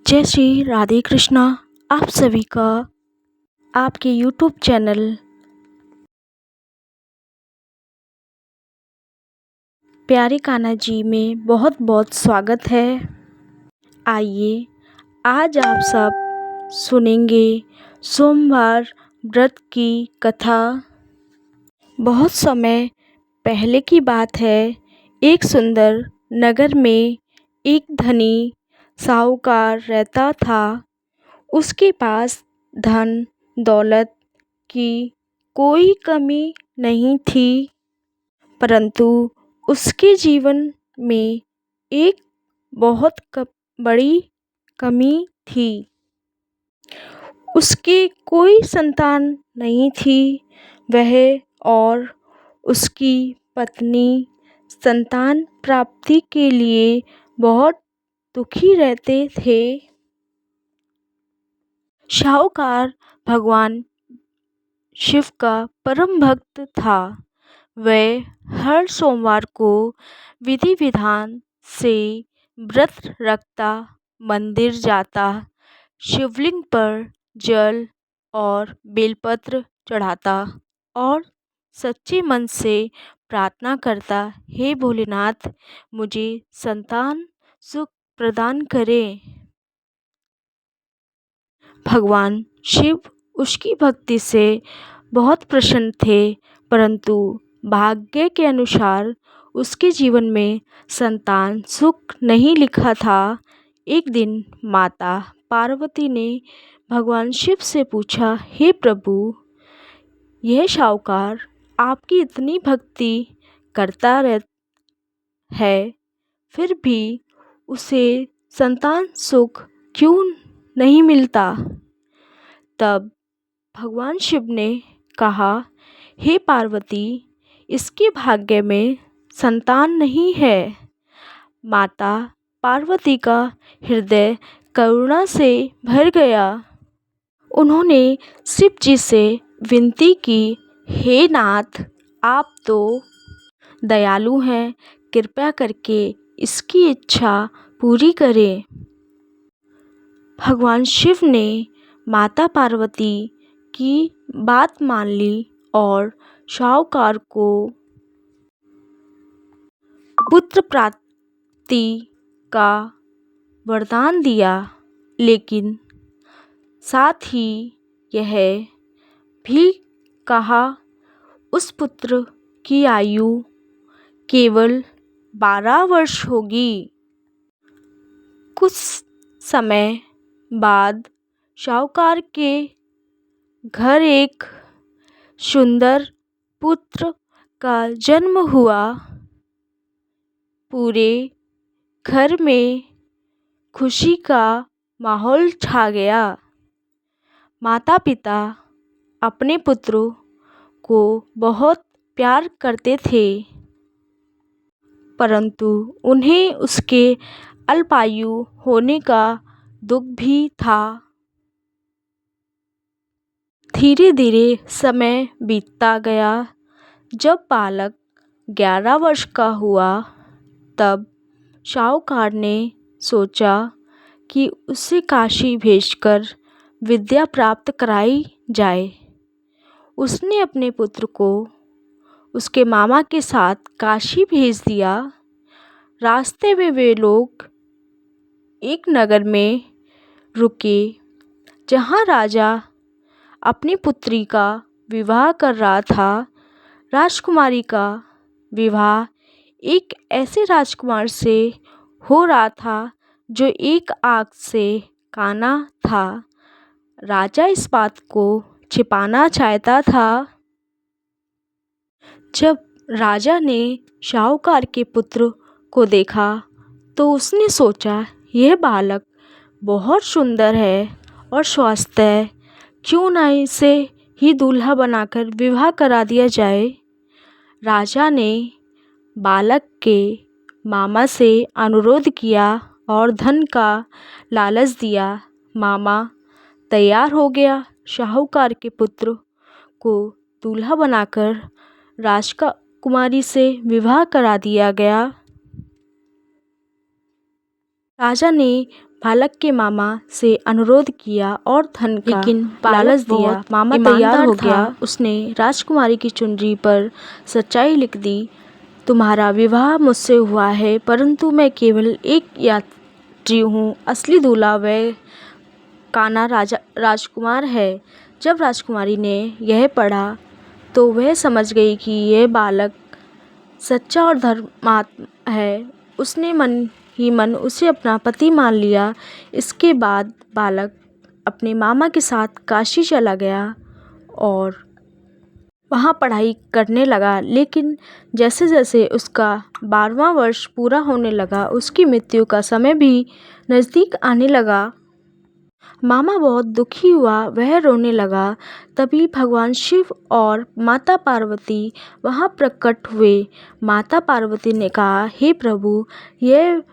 जय श्री राधे कृष्णा। आप सभी का आपके यूट्यूब चैनल प्यारे कान्हा जी में बहुत बहुत स्वागत है। आइए आज आप सब सुनेंगे सोमवार व्रत की कथा। बहुत समय पहले की बात है। एक सुंदर नगर में एक धनी साहूकार रहता था। उसके पास धन दौलत की कोई कमी नहीं थी, परंतु उसके जीवन में एक बहुत बड़ी कमी थी। उसके कोई संतान नहीं थी। वह और उसकी पत्नी संतान प्राप्ति के लिए बहुत दुखी रहते थे। साहूकार भगवान शिव का परम भक्त था। वह हर सोमवार को विधि विधान से व्रत रखता, मंदिर जाता, शिवलिंग पर जल और बेलपत्र चढ़ाता और सच्चे मन से प्रार्थना करता, हे भोलेनाथ, मुझे संतान सुख प्रदान करें। भगवान शिव उसकी भक्ति से बहुत प्रसन्न थे, परंतु भाग्य के अनुसार उसके जीवन में संतान सुख नहीं लिखा था। एक दिन माता पार्वती ने भगवान शिव से पूछा, हे प्रभु, यह साहूकार आपकी इतनी भक्ति करता है, फिर भी उसे संतान सुख क्यों नहीं मिलता? तब भगवान शिव ने कहा, हे पार्वती, इसके भाग्य में संतान नहीं है। माता पार्वती का हृदय करुणा से भर गया। उन्होंने शिव जी से विनती की, हे नाथ, आप तो दयालु हैं, कृपया करके इसकी इच्छा पूरी करें। भगवान शिव ने माता पार्वती की बात मान ली और साहूकार को पुत्र प्राप्ति का वरदान दिया, लेकिन साथ ही यह भी कहा, उस पुत्र की आयु केवल 12 वर्ष होगी। कुछ समय बाद साहूकार के घर एक सुंदर पुत्र का जन्म हुआ। पूरे घर में खुशी का माहौल छा गया। माता पिता अपने पुत्रों को बहुत प्यार करते थे, परंतु उन्हें उसके अल्पायु होने का दुख भी था। धीरे धीरे समय बीतता गया। जब बालक 11 वर्ष का हुआ, तब साहूकार ने सोचा कि उसे काशी भेजकर विद्या प्राप्त कराई जाए। उसने अपने पुत्र को उसके मामा के साथ काशी भेज दिया। रास्ते में वे लोग एक नगर में रुके, जहाँ राजा अपनी पुत्री का विवाह कर रहा था। राजकुमारी का विवाह एक ऐसे राजकुमार से हो रहा था जो एक आँख से काना था। राजा इस बात को छिपाना चाहता था। जब राजा ने साहूकार के पुत्र को देखा, तो उसने सोचा, यह बालक बहुत सुंदर है और स्वस्थ है, क्यों ना इसे ही दूल्हा बनाकर विवाह करा दिया जाए। राजा ने बालक के मामा से अनुरोध किया और धन का लालच दिया। मामा तैयार हो गया। साहूकार के पुत्र को दूल्हा बनाकर राजकुमारी से विवाह करा दिया गया। राजा ने बालक के मामा से अनुरोध किया और धन का लालच दिया। मामा तैयार हो गया। उसने राजकुमारी की चुनरी पर सच्चाई लिख दी, तुम्हारा विवाह मुझसे हुआ है, परंतु मैं केवल एक यात्री हूँ। असली दूल्हा वह कान्हा राजकुमार है। जब राजकुमारी ने यह पढ़ा तो वह समझ गई कि यह बालक सच्चा और धर्मात्मा है। उसने मन ही मन उसे अपना पति मान लिया। इसके बाद बालक अपने मामा के साथ काशी चला गया और वहाँ पढ़ाई करने लगा। लेकिन जैसे जैसे उसका 12वां वर्ष पूरा होने लगा, उसकी मृत्यु का समय भी नज़दीक आने लगा। मामा बहुत दुखी हुआ, वह रोने लगा। तभी भगवान शिव और माता पार्वती वहाँ प्रकट हुए। माता पार्वती ने कहा, हे प्रभु, यह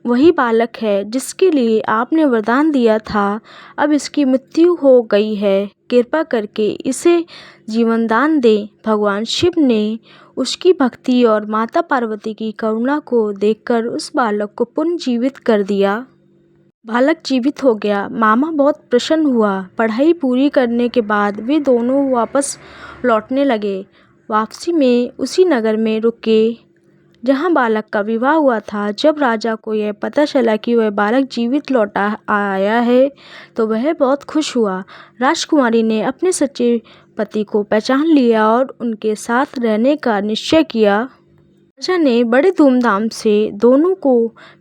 वही बालक है जिसके लिए आपने वरदान दिया था। अब इसकी मृत्यु हो गई है, कृपा करके इसे जीवन दान दें। भगवान शिव ने उसकी भक्ति और माता पार्वती की करुणा को देखकर उस बालक को पुनर्जीवित कर दिया। बालक जीवित हो गया। मामा बहुत प्रसन्न हुआ। पढ़ाई पूरी करने के बाद वे दोनों वापस लौटने लगे। वापसी में उसी नगर में रुके जहाँ बालक का विवाह हुआ था। जब राजा को यह पता चला कि वह बालक जीवित लौटा आया है तो वह बहुत खुश हुआ। राजकुमारी ने अपने सच्चे पति को पहचान लिया और उनके साथ रहने का निश्चय किया। राजा ने बड़े धूमधाम से दोनों को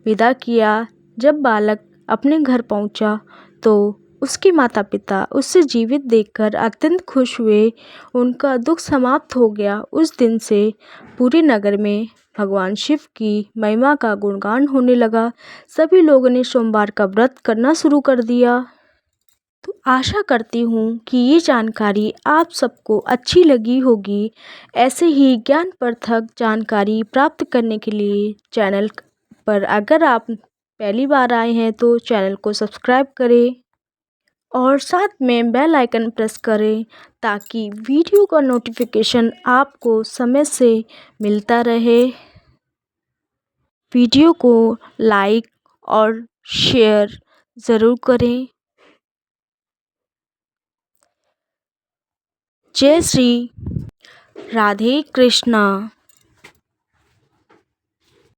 विदा किया। जब बालक अपने घर पहुंचा तो उसके माता पिता उसे जीवित देखकर अत्यंत खुश हुए। उनका दुख समाप्त हो गया। उस दिन से पूरे नगर में भगवान शिव की महिमा का गुणगान होने लगा। सभी लोगों ने सोमवार का व्रत करना शुरू कर दिया। तो आशा करती हूँ कि ये जानकारी आप सबको अच्छी लगी होगी। ऐसे ही ज्ञानवर्धक जानकारी प्राप्त करने के लिए चैनल पर अगर आप पहली बार आए हैं तो चैनल को सब्सक्राइब करें और साथ में बेल आइकन प्रेस करें ताकि वीडियो का नोटिफिकेशन आपको समय से मिलता रहे। वीडियो को लाइक और शेयर ज़रूर करें। जय श्री राधे कृष्णा।